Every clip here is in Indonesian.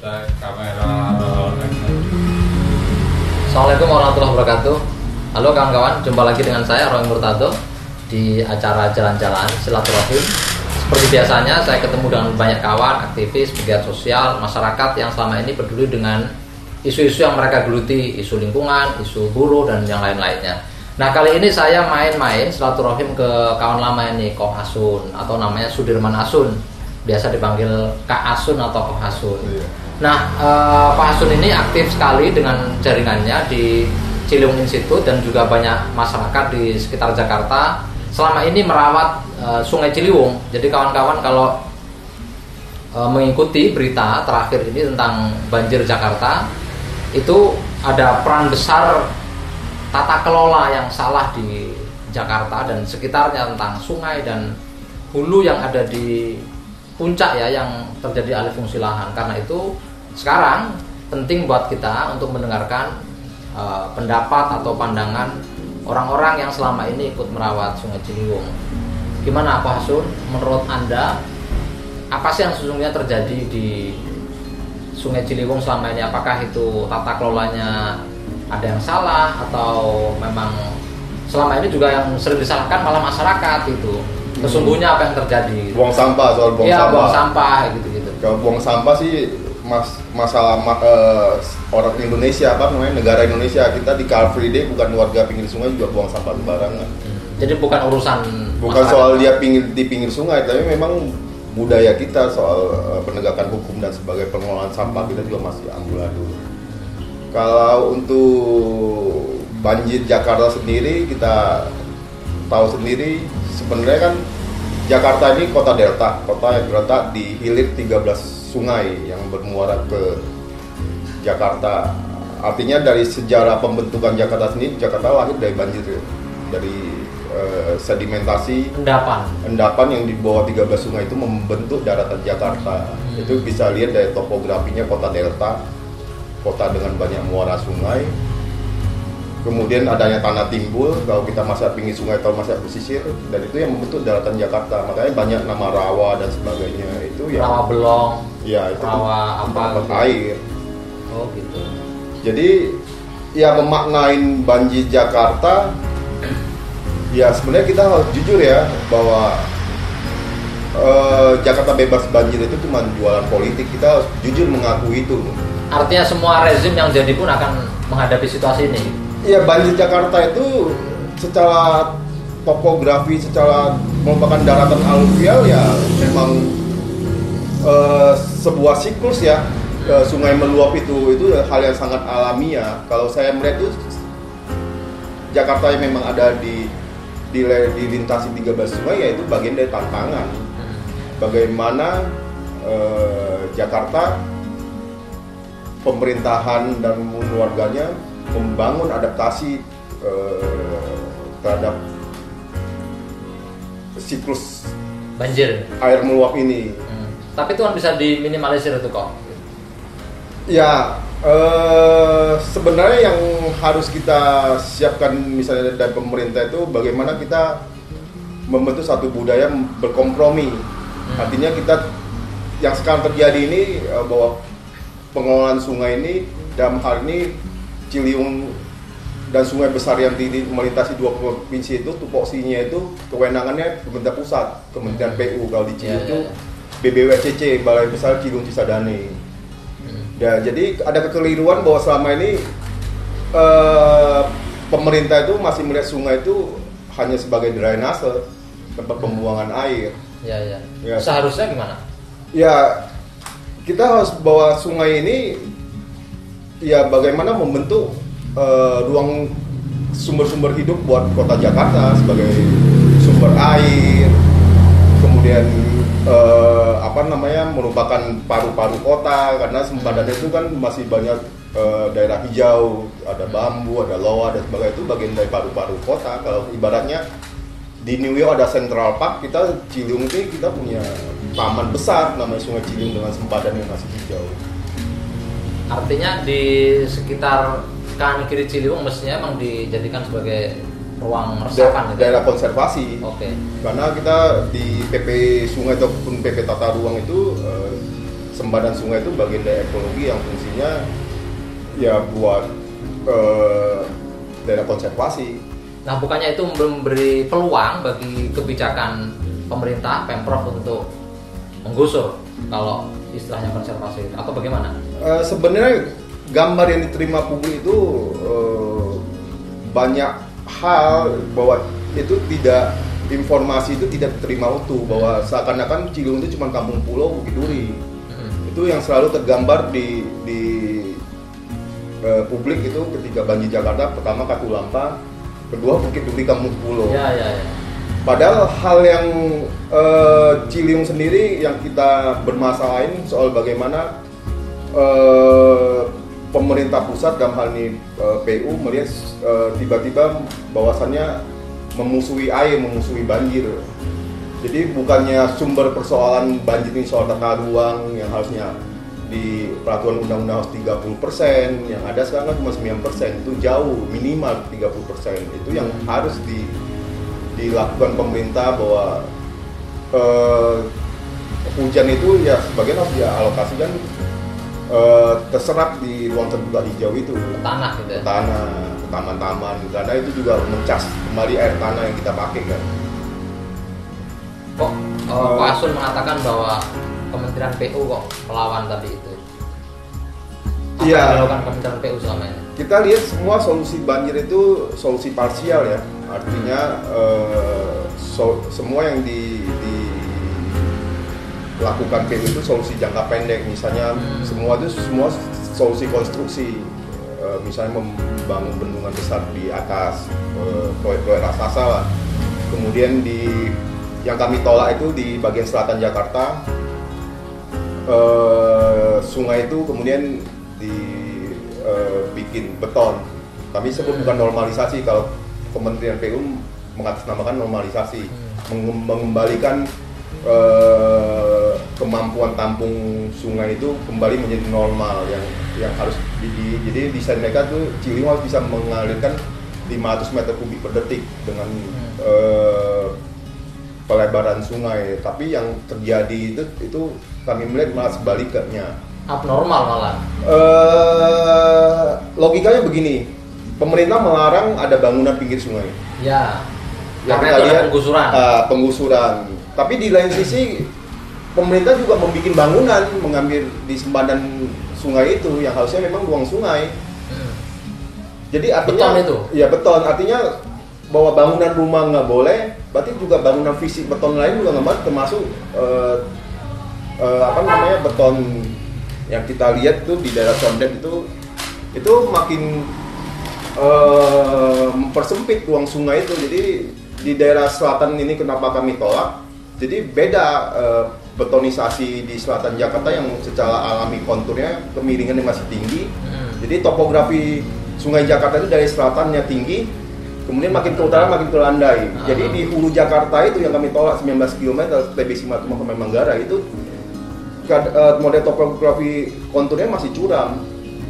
Kamera roll action. Assalamualaikum warahmatullahi wabarakatuh. Halo kawan-kawan, jumpa lagi dengan saya Roy Murtado di acara jalan-jalan silaturahim. Seperti biasanya saya ketemu dengan banyak kawan, aktivis, pegiat sosial, masyarakat yang selama ini peduli dengan isu-isu yang mereka geluti, isu lingkungan, isu buruh dan yang lain-lainnya. Nah, kali ini saya main-main silaturahim ke kawan lama ini, Koh Asun atau namanya Sudirman Asun. Biasa dipanggil Kak Asun atau Koh Asun. Nah, Pak Asun ini aktif sekali dengan jaringannya di Ciliwung Institute dan juga banyak masyarakat di sekitar Jakarta. Selama ini merawat Sungai Ciliwung. Jadi kawan-kawan kalau mengikuti berita terakhir ini tentang banjir Jakarta, itu ada peran besar tata kelola yang salah di Jakarta dan sekitarnya tentang sungai dan hulu yang ada di puncak ya, yang terjadi alih fungsi lahan. Karena itu sekarang penting buat kita untuk mendengarkan pendapat atau pandangan orang-orang yang selama ini ikut merawat Sungai Ciliwung. Gimana Pak Asun, menurut Anda apa sih yang sesungguhnya terjadi di Sungai Ciliwung selama ini? Apakah itu tata kelolanya ada yang salah atau memang selama ini juga yang sering disalahkan malah masyarakat itu? Sesungguhnya apa yang terjadi? Buang sampah, soal buang sampah. Buang sampah gitu-gitu. Kalau buang sampah sih masalah orang Indonesia, negara Indonesia, kita di Car Free Day bukan warga pinggir sungai juga buang sampah sembarangan. Jadi bukan urusan soal dia di pinggir sungai, tapi memang budaya kita soal penegakan hukum dan sebagai pengelolaan sampah kita juga masih amburadul. Kalau untuk banjir Jakarta sendiri, kita tahu sendiri sebenarnya kan Jakarta ini kota delta, kota yang terletak di hilir 13 sungai yang bermuara ke Jakarta. Artinya dari sejarah pembentukan Jakarta sendiri, Jakarta lahir dari banjir, dari sedimentasi endapan yang di bawah 13 sungai itu membentuk daratan Jakarta. Itu bisa lihat dari topografinya kota delta, kota dengan banyak muara sungai. Kemudian adanya tanah timbul, kalau kita masuk pinggir sungai atau masuk pesisir, dan itu yang membentuk daratan Jakarta. Makanya banyak nama rawa dan sebagainya itu ya. Rawa Belong, ya itu rawa apa gitu. Air. Oh gitu. Jadi ya memaknain banjir Jakarta, ya sebenarnya kita harus jujur ya bahwa Jakarta bebas banjir itu cuma jualan politik. Kita harus jujur mengakui itu. Artinya semua rezim yang jadi pun akan menghadapi situasi ini. Ya, banjir Jakarta itu secara topografi, secara merupakan daratan aluvial ya memang sebuah siklus ya. Sungai meluap itu hal yang sangat alamiah. Kalau saya melihat itu Jakarta yang memang ada di lintasi 13 sungai, yaitu bagian dari tantangan. Bagaimana Jakarta, pemerintahan dan warganya membangun adaptasi terhadap siklus banjir air meluap ini. Tapi itu kan bisa diminimalisir itu kok. Ya, sebenarnya yang harus kita siapkan misalnya dari pemerintah itu bagaimana kita membentuk satu budaya berkompromi. Artinya kita yang sekarang terjadi ini bahwa pengelolaan sungai ini dalam hal ini Ciliwung dan sungai besar yang melintasi dua provinsi itu tupoksinya itu kewenangannya pemerintah pusat, Kementerian PU. Kalau di Ciliwung itu BBWCC, Balai Besar Ciliwung Cisadane. Ya, jadi ada kekeliruan bahwa selama ini pemerintah itu masih melihat sungai itu hanya sebagai drainase, tempat pembuangan air. Ya. Seharusnya gimana? Ya, kita harus bawa sungai ini ya bagaimana membentuk ruang sumber-sumber hidup buat kota Jakarta sebagai sumber air, kemudian merupakan paru-paru kota, karena sempadan itu kan masih banyak daerah hijau, ada bambu, ada loa dan sebagainya, itu bagian dari paru-paru kota. Kalau ibaratnya di New York ada Central Park, kita Ciliwung ini kita punya taman besar namanya Sungai Ciliwung dengan sempadan yang masih hijau. Artinya di sekitar kanan kiri Ciliwung mestinya memang dijadikan sebagai ruang resapan daerah konservasi. Oke. Karena kita di PP Sungai ataupun PP Tata Ruang itu Sempadan sungai itu bagian dari ekologi yang fungsinya ya buat daerah konservasi. Nah, bukannya itu memberi peluang bagi kebijakan pemerintah, Pemprov untuk menggusur kalau istilahnya konservasi itu, atau bagaimana? Sebenarnya gambar yang diterima publik itu banyak hal bahwa itu tidak, informasi itu tidak diterima utuh, bahwa seakan-akan Ciliwung itu cuma kampung pulau Bukit Duri. Itu yang selalu tergambar di publik itu ketika banjir Jakarta, pertama Katulampa, kedua Bukit Duri kampung pulau. Ya. Padahal hal yang Ciliwung sendiri yang kita bermasalahin soal bagaimana pemerintah pusat dalam hal ini PU melihat tiba-tiba bahwasannya memusuhi air, memusuhi banjir. Jadi bukannya sumber persoalan banjir ini soal tata ruang yang harusnya di peraturan undang-undang harus 30%, yang ada sekarang kan cuma 9%, itu jauh, minimal 30%. Itu yang harus dilakukan pemerintah, bahwa hujan itu ya sebagian harus dialokasikan terserap di ruang terbuka hijau itu, Tanah gitu ya? tanah, ke taman-taman, karena itu juga mencas kembali air tanah yang kita pakai kan. Kok Pak Asun mengatakan bahwa Kementerian PU kok melawan tadi itu? Apa Iya. yang dilakukan Kementerian PU selama ini? Kita lihat semua solusi banjir itu solusi parsial ya, artinya semua yang dilakukan PU itu solusi jangka pendek, misalnya semua solusi konstruksi, misalnya membangun bendungan besar di atas, proyek-proyek raksasa lah. Kemudian yang kami tolak itu di bagian selatan Jakarta, sungai itu kemudian dibikin beton. Kami sebut bukan normalisasi, kalau Kementerian PU mengatasnamakan normalisasi, mengembalikan kemampuan tampung sungai itu kembali menjadi normal yang harus jadi desain mereka tuh Ciliwung harus bisa mengalirkan 500 meter kubik per detik dengan pelebaran sungai, tapi yang terjadi itu kami melihat malah sebaliknya, Abnormal malah. logikanya begini, pemerintah melarang ada bangunan pinggir sungai. Ya. Yang Karena kita itu ada lihat penggusuran. Tapi di lain sisi pemerintah juga membuat bangunan mengambil di sempadan sungai itu yang harusnya memang ruang sungai. Jadi artinya Beton itu? Ya beton, artinya bahwa bangunan rumah nggak boleh, berarti juga bangunan fisik beton lain juga nggak boleh, termasuk beton yang kita lihat tuh di daerah Condet itu makin mempersempit ruang sungai itu. Jadi di daerah selatan ini kenapa kami tolak? Jadi beda betonisasi di selatan Jakarta yang secara alami konturnya kemiringannya masih tinggi. Jadi topografi sungai Jakarta itu dari selatannya tinggi, kemudian makin ke utara makin ke landai. Jadi di hulu Jakarta itu yang kami tolak 19 km TBC Matuma ke Manggarai itu model topografi konturnya masih curam.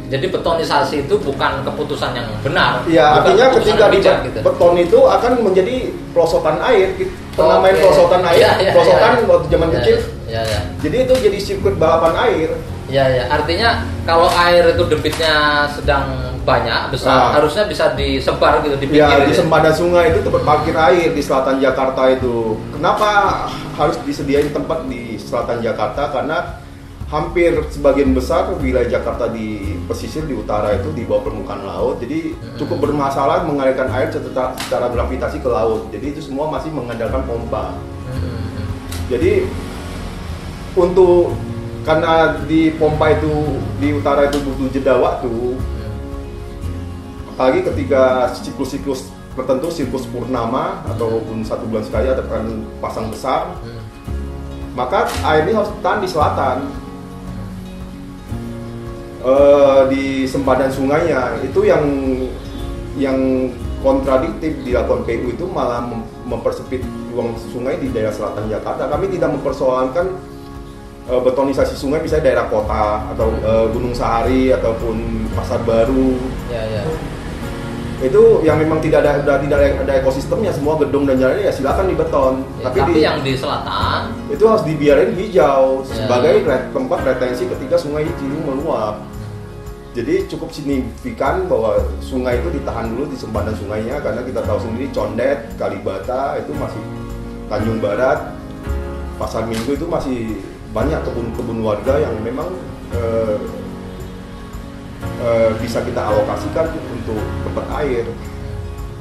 Jadi betonisasi itu bukan keputusan yang benar. Ya, artinya ketika bijak, gitu. beton itu akan menjadi pelosotan air. Pernah main pelosotan air, pelosotan waktu zaman kecil. Ya. Jadi itu jadi sirkuit balapan air. Ya. Artinya kalau air itu debitnya sedang banyak, besar, harusnya bisa disebar gitu di pinggir. Ya, di sempadan sungai itu tempat parkir air di selatan Jakarta itu. Kenapa harus disediain tempat di selatan Jakarta? Karena hampir sebagian besar wilayah Jakarta di pesisir, di utara itu di bawah permukaan laut, jadi cukup bermasalah mengalirkan air secara gravitasi ke laut. Jadi itu semua masih mengandalkan pompa. Jadi karena di pompa itu di utara itu butuh jeda waktu, apalagi ketika siklus-siklus tertentu, siklus purnama ataupun 1 bulan sekali ada pasang besar, maka air ini harus ditahan di selatan. Di sempadan sungainya itu yang kontradiktif dilakukan PU itu malah mempersempit ruang sungai di daerah selatan Jakarta. Kami tidak mempersoalkan betonisasi sungai misalnya daerah kota atau Gunung Sahari ataupun Pasar Baru. Ya. Itu yang memang tidak ada ekosistemnya, semua gedung dan jalan ya silakan dibeton. Ya, tapi yang di selatan itu harus dibiarin hijau ya, sebagai tempat retensi ketika sungai Ciliwung meluap. Jadi cukup signifikan bahwa sungai itu ditahan dulu di sempadan sungainya, karena kita tahu sendiri Condet, Kalibata itu masih Tanjung Barat, Pasar Minggu itu masih banyak kebun-kebun warga yang memang bisa kita alokasikan untuk tempat air.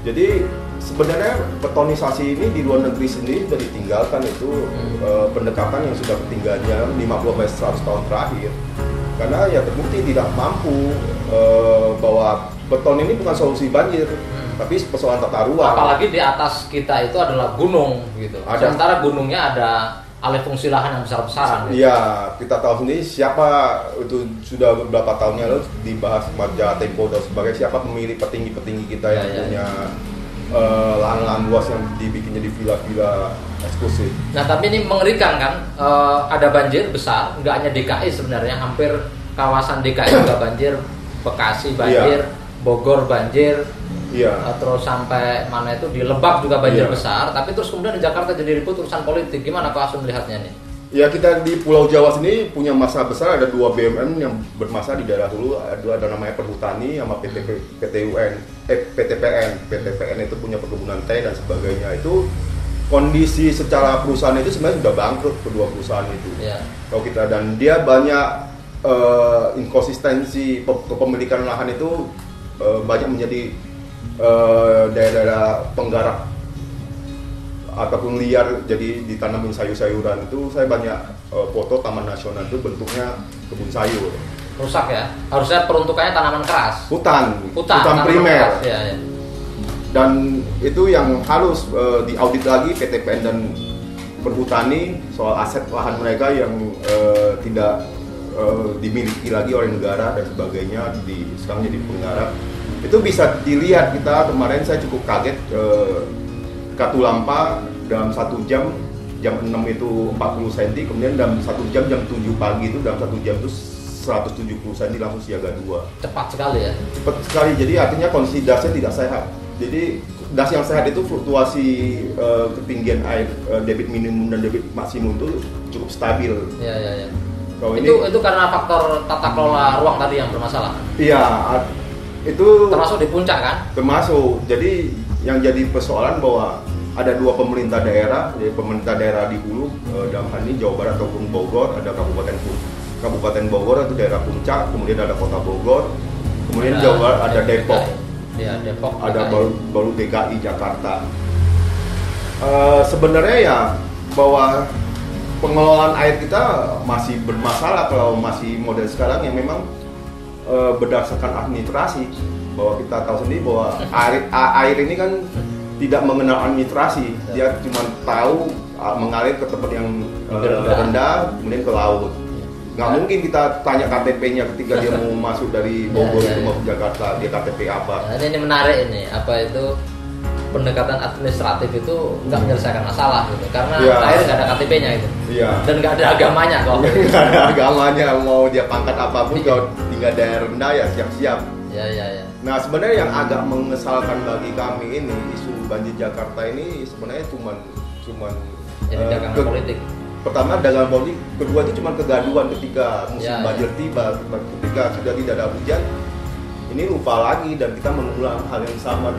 Jadi sebenarnya betonisasi ini di luar negeri sendiri sudah ditinggalkan, itu pendekatan yang sudah ketinggalannya 50-100 tahun terakhir. Karena ya terbukti tidak mampu bahwa beton ini bukan solusi banjir, tapi persoalan tata ruang. Apalagi di atas kita itu adalah gunung gitu. Sementara gunungnya ada alih fungsi lahan yang besar-besaran. Iya, kita tahu sendiri siapa, itu sudah beberapa tahun yang lalu dibahas majalah Tempo dan sebagainya, siapa pemilik petinggi-petinggi kita yang punya lahan-lahan luas yang dibikinnya di villa-villa eksklusif. Nah tapi ini mengerikan kan, ada banjir besar, nggak hanya DKI sebenarnya, hampir kawasan DKI juga banjir, Bekasi banjir, Bogor banjir, terus sampai mana itu di Lebak juga banjir besar, tapi terus kemudian di Jakarta jadi ribut urusan politik. Gimana Pak Asun melihatnya nih? Ya, kita di Pulau Jawa sini punya masalah besar, ada 2 BUMN yang bermasalah di daerah hulu, ada namanya Perhutani sama PTPN. PTPN itu punya perkebunan teh dan sebagainya. Itu kondisi secara perusahaan itu sebenarnya sudah bangkrut kedua perusahaan itu. Kalau kita, dan dia banyak inkonsistensi kepemilikan lahan itu, banyak menjadi daerah-daerah penggarap ataupun liar, jadi ditanamin sayur-sayuran. Itu saya banyak foto Taman Nasional itu bentuknya kebun sayur. Rusak ya? Harusnya peruntukannya tanaman keras. Hutan primer. Ya. Dan itu yang harus diaudit lagi PTPN dan Perhutani soal aset lahan mereka yang tidak dimiliki lagi oleh negara dan sebagainya, sekarang jadi penggarap. Itu bisa dilihat, kita kemarin saya cukup kaget, Katulampa dalam 1 jam 6 itu 40 cm, kemudian dalam 1 jam 7 pagi itu dalam 1 jam itu 170 cm langsung siaga 2. Cepat sekali ya? Cepat sekali, jadi artinya kondisi dasnya tidak sehat. Jadi das yang sehat itu fluktuasi ketinggian air, debit minimum dan debit maksimum itu cukup stabil. Iya. Itu karena faktor tata kelola ruang tadi yang bermasalah? Iya, itu termasuk di puncak kan? Termasuk. Jadi yang jadi persoalan bahwa ada 2 pemerintah daerah, jadi pemerintah daerah di hulu, dalam hal ini Jawa Barat ataupun Bogor, ada Kabupaten Bogor itu daerah puncak, kemudian ada Kota Bogor, kemudian Jawa Barat ada Depok, Depok ada baru DKI Jakarta. Sebenarnya ya bahwa pengelolaan air kita masih bermasalah kalau masih model sekarang yang memang berdasarkan administrasi, bahwa kita tahu sendiri bahwa air ini kan tidak mengenal administrasi, dia cuma tahu mengalir ke tempat yang rendah, kemudian ke laut. Nggak mungkin kita tanya KTP-nya ketika dia mau masuk dari Bogor itu mau ke Jakarta, dia KTP apa? Nah, ini menarik ini, apa itu pendekatan administratif itu nggak menyelesaikan masalah gitu, karena air nggak ada KTP-nya itu, dan nggak ada agamanya kok. Nggak ada agamanya, mau dia pangkat apapun kalau tinggal daerah rendah ya siap-siap. Ya. Nah sebenarnya yang agak mengesalkan bagi kami ini, isu banjir Jakarta ini sebenarnya cuman jadi dagangan politik. Pertama dagangan politik, kedua itu cuma kegaduhan ketika musim banjir tiba, ketika sudah tidak ada hujan, ini lupa lagi dan kita mengulang hal yang sama.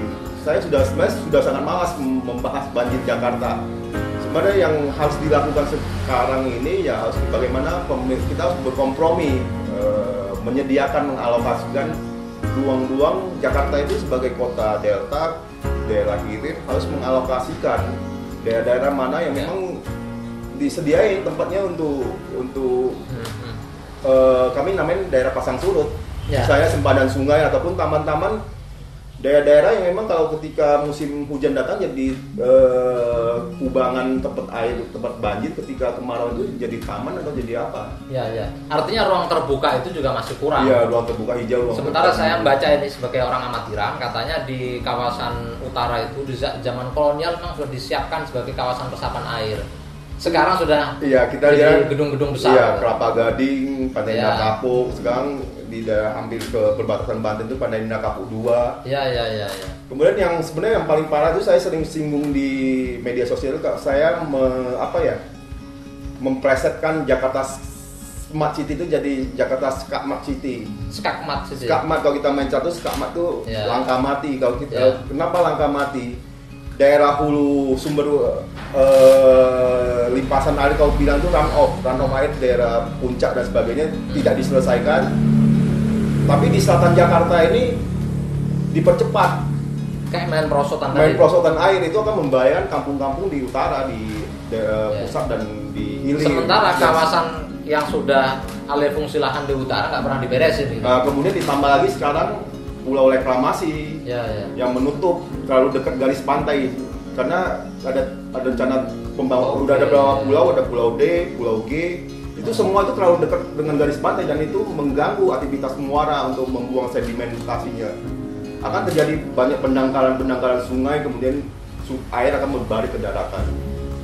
Saya sebenarnya sudah sangat malas membahas banjir Jakarta. Sebenarnya yang harus dilakukan sekarang ini ya harus bagaimana kita harus berkompromi, menyediakan, mengalokasikan ruang-ruang. Jakarta itu sebagai kota delta, daerah hilir, harus mengalokasikan daerah-daerah mana yang memang disediain tempatnya untuk kami namain daerah pasang surut, misalnya sempadan sungai ataupun taman-taman, daerah-daerah yang memang kalau ketika musim hujan datang jadi kubangan tempat air, tempat banjir, ketika kemarau itu jadi taman atau jadi apa? Ya. Artinya ruang terbuka itu juga masih kurang. Iya, ruang terbuka hijau. Sementara saya membaca ini sebagai orang amatiran, katanya di kawasan utara itu di zaman kolonial memang sudah disiapkan sebagai kawasan resapan air. sekarang sudah iya kita jadi lihat gedung-gedung besar. Iya, Kelapa Gading, Pantai Iya. Indah Kapuk, sekarang di daerah hampir ke perbatasan Banten itu Pantai Indah Kapuk 2. Iya. Kemudian yang sebenarnya yang paling parah itu saya sering singgung di media sosial, saya memplesetkan Jakarta Smart City itu jadi Jakarta Skakmat City. Skakmat sih. Skakmat kalau kita main catur, skakmat tuh Iya. langka mati. Kalau kita Iya. kenapa langka mati? Daerah hulu sumber limpasan air kalau bilang tuh run off air daerah puncak dan sebagainya tidak diselesaikan. Tapi di selatan Jakarta ini dipercepat. Kayak main perosotan Main tadi. perosotan air itu akan membahayakan kampung-kampung di utara, di daerah Iya. pusat dan di hilir. Sementara Dan- kawasan yang sudah alih fungsi lahan di utara nggak pernah diberesin gitu. kemudian ditambah lagi sekarang pulau reklamasi Ya. yang menutup terlalu dekat garis pantai karena ada rencana pembangunan. Udah ada beberapa pulau, ada pulau D, pulau G, itu semua itu terlalu dekat dengan garis pantai dan itu mengganggu aktivitas muara untuk membuang sedimentasinya. Akan terjadi banyak pendangkalan sungai, kemudian air akan berbalik ke daratan.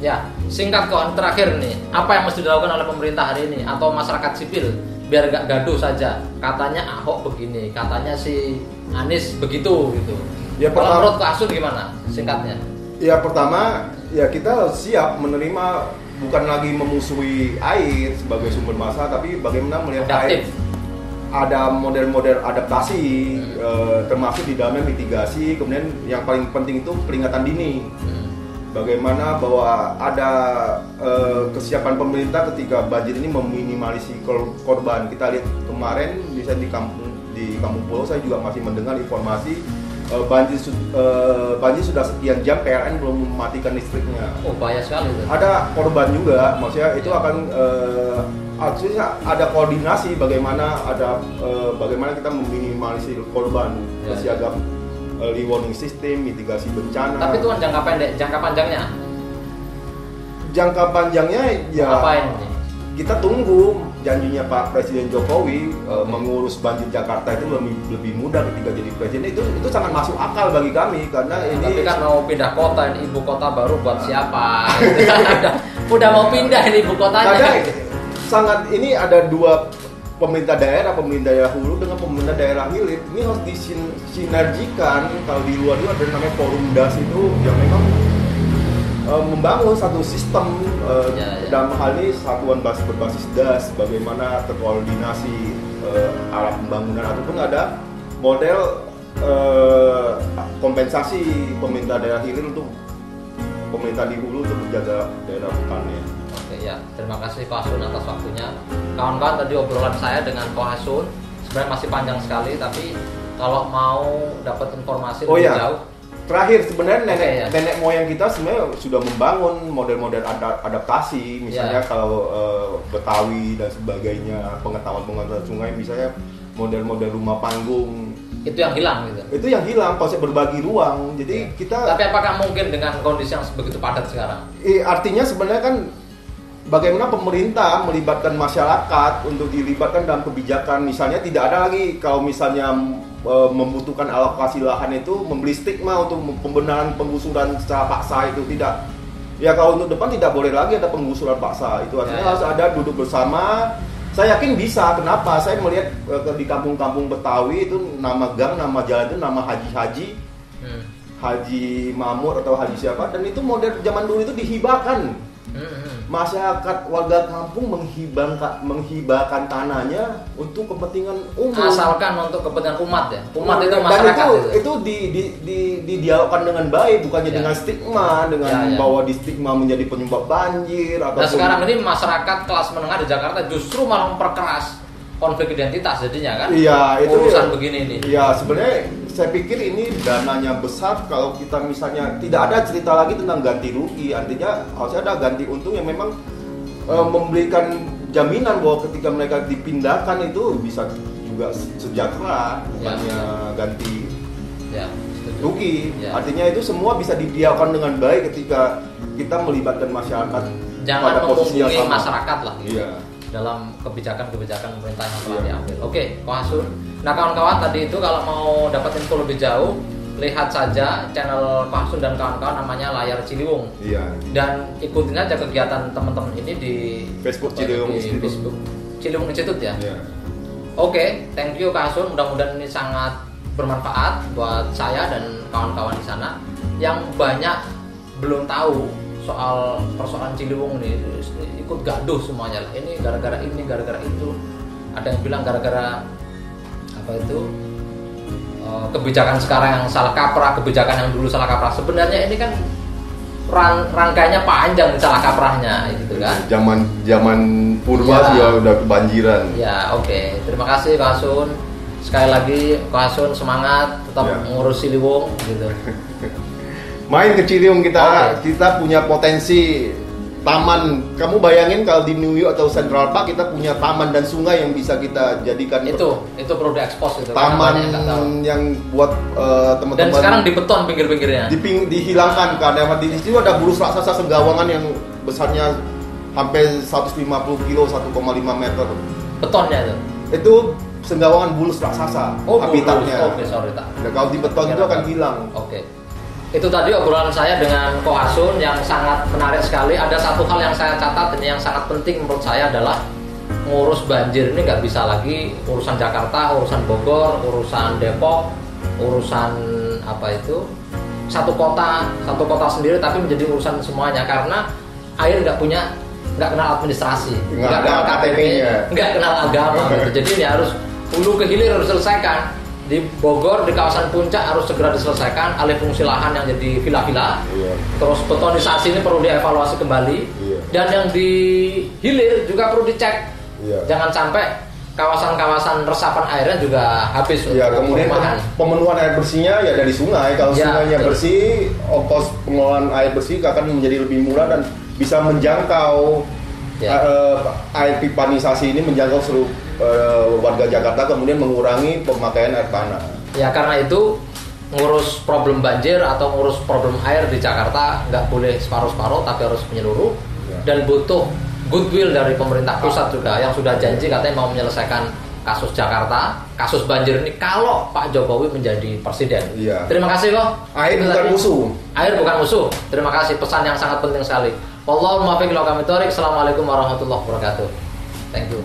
Ya, singkat kok terakhir nih, apa yang mesti dilakukan oleh pemerintah hari ini atau masyarakat sipil biar gak gaduh saja? Katanya Ahok begini, katanya si Anies begitu gitu. Ya, Kalau pertama- menurut Kak Asun gimana? Singkatnya. Ya pertama, ya kita siap menerima bukan lagi memusuhi air sebagai sumber masalah, tapi bagaimana melihat air Adaptif. ada model-model adaptasi, termasuk di dalamnya mitigasi. Kemudian yang paling penting itu peringatan dini. Bagaimana bahwa ada kesiapan pemerintah ketika banjir ini meminimalisir korban. Kita lihat kemarin bisa di kampung Pulau saya juga masih mendengar informasi banjir sudah sekian jam PLN belum mematikan listriknya. Oh, bahaya sekali itu. Ada korban juga, maksudnya itu akan artinya ada koordinasi bagaimana kita meminimalisir korban, Ya, kesiagaan early warning system, mitigasi bencana. Tapi itu kan jangka pendek, jangka panjangnya. Jangka panjangnya ya Ngapain nih? kita tunggu janjinya Pak Presiden Jokowi mengurus banjir Jakarta itu lebih mudah ketika jadi presiden. Itu sangat masuk akal bagi kami karena ini Tapi kan mau pindah kota, ini ibu kota baru buat siapa? udah mau pindah ini ibu kotanya. Kadang sangat ini ada dua pemerintah daerah hulu dengan pemerintah daerah hilir. Ini harus disinergikan. Kalau di luar itu ada namanya forum DAS itu yang memang membangun satu sistem dalam hal ini satuan berbasis DAS, bagaimana terkoordinasi arah pembangunan ataupun ada model kompensasi pemerintah daerah hilir untuk pemerintah di hulu untuk menjaga daerah hutannya. Oke ya, terima kasih Ko Hasun atas waktunya. Kawan-kawan, tadi obrolan saya dengan Ko Hasun sebenarnya masih panjang sekali, tapi kalau mau dapat informasi lebih jauh. Terakhir sebenarnya Oke, nenek moyang kita sebenarnya sudah membangun model-model adaptasi, misalnya kalau Betawi dan sebagainya, pengetahuan sungai, misalnya model-model rumah panggung. Itu yang hilang gitu. Itu yang hilang, konsep berbagi ruang. Jadi kita. Tapi apakah mungkin dengan kondisi yang begitu padat sekarang? Artinya sebenarnya kan bagaimana pemerintah melibatkan masyarakat untuk dilibatkan dalam kebijakan. Misalnya tidak ada lagi kalau misalnya membutuhkan alokasi lahan itu membeli stigma untuk pembenaran penggusuran secara paksa itu tidak. Ya kalau untuk depan tidak boleh lagi ada penggusuran paksa. Itu artinya harus ada duduk bersama. Saya yakin bisa. Kenapa? Saya melihat di kampung-kampung Betawi itu nama gang, nama jalan itu nama haji-haji. Haji Mamur atau Haji siapa, dan itu model zaman dulu itu dihibahkan. Masyarakat warga kampung menghibahkan tanahnya untuk kepentingan umum. Asalkan untuk kepentingan umat ya. Umat itu Dan masyarakat itu didialogkan dengan baik, bukannya dengan stigma, dengan bahwa di stigma menjadi penyebab banjir atau. Nah sekarang ini masyarakat kelas menengah di Jakarta justru malah memperkeras konflik identitas jadinya kan. Iya, itu urusan begini nih. Iya, sebenarnya saya pikir ini dananya besar. Kalau kita misalnya tidak ada cerita lagi tentang ganti rugi, artinya harusnya ada ganti untung yang memang memberikan jaminan bahwa ketika mereka dipindahkan itu bisa juga sejahtera, bukannya ganti rugi. Artinya itu semua bisa didialogkan dengan baik ketika kita melibatkan masyarakat. Jangan menghubungi masyarakat lah gitu. Iya. Dalam kebijakan-kebijakan pemerintah yang telah diambil. Oke, Ko Hasun. Nah kawan-kawan, tadi itu kalau mau dapat info lebih jauh lihat saja channel Pak Sun dan kawan-kawan namanya Layar Ciliwung. Iya. Dan ikutin aja kegiatan teman-teman ini di Facebook Ciliwung Institute. Facebook Ciliwung Institute ya. Iya. Oke, thank you Kak Sun. Mudah-mudahan ini sangat bermanfaat buat saya dan kawan-kawan di sana yang banyak belum tahu soal persoalan Ciliwung nih, ikut gaduh semuanya lah. Ini gara-gara ini, gara-gara itu. Ada yang bilang gara-gara apa itu? Kebijakan sekarang yang salah kaprah, kebijakan yang dulu salah kaprah. Sebenarnya ini kan rangkainya panjang salah kaprahnya gitu kan. Zaman purba juga udah kebanjiran. Ya, oke. Terima kasih Pak Sun. Sekali lagi Pak Sun semangat tetap mengurus Ciliwung gitu. Main ke Ciliwung kita punya potensi taman. Kamu bayangin kalau di New York atau Central Park kita punya taman dan sungai yang bisa kita jadikan itu perlu diekspos itu. Taman yang buat teman-teman. Dan sekarang dibeton pinggir-pinggirnya. Dihilangkan karena di situ ada bulus raksasa Senggawangan yang besarnya hampir 150 kilo, 1,5 meter. Betonnya itu. Itu Senggawangan bulus raksasa habitatnya. Oke, sorry tak. Nah, kalau di beton itu akan hilang. Oke. Itu tadi obrolan saya dengan Ko Hasun yang sangat menarik sekali. Ada satu hal yang saya catat ini yang sangat penting menurut saya adalah ngurus banjir ini nggak bisa lagi urusan Jakarta, urusan Bogor, urusan Depok, urusan apa itu satu kota sendiri, tapi menjadi urusan semuanya karena air nggak kenal administrasi, nggak kenal KTP-nya, nggak kenal agama. Gitu. Jadi ini harus hulu ke hilir harus selesaikan. Di Bogor, di kawasan puncak harus segera diselesaikan alih fungsi lahan yang jadi villa-villa. Terus betonisasi ini perlu dievaluasi kembali. Dan yang di hilir juga perlu dicek. Jangan sampai kawasan-kawasan resapan airnya juga habis. Kemudian pemenuhan air bersihnya ya dari sungai. Kalau sungainya bersih, ongkos pengelolaan air bersih akan menjadi lebih murah dan bisa menjangkau air pipanisasi ini menjangkau seluruh warga Jakarta, kemudian mengurangi pemakaian air tanah. Ya karena itu ngurus problem banjir atau ngurus problem air di Jakarta nggak boleh separuh-separuh, tapi harus menyeluruh dan butuh goodwill dari pemerintah pusat juga yang sudah janji katanya mau menyelesaikan kasus Jakarta, kasus banjir ini kalau Pak Jokowi menjadi presiden. Terima kasih kok. Air bukan musuh. Air bukan musuh. Terima kasih, pesan yang sangat penting sekali. Wallahul muwaffiq ila aqwamit thoriq. Assalamualaikum warahmatullahi wabarakatuh. Thank you.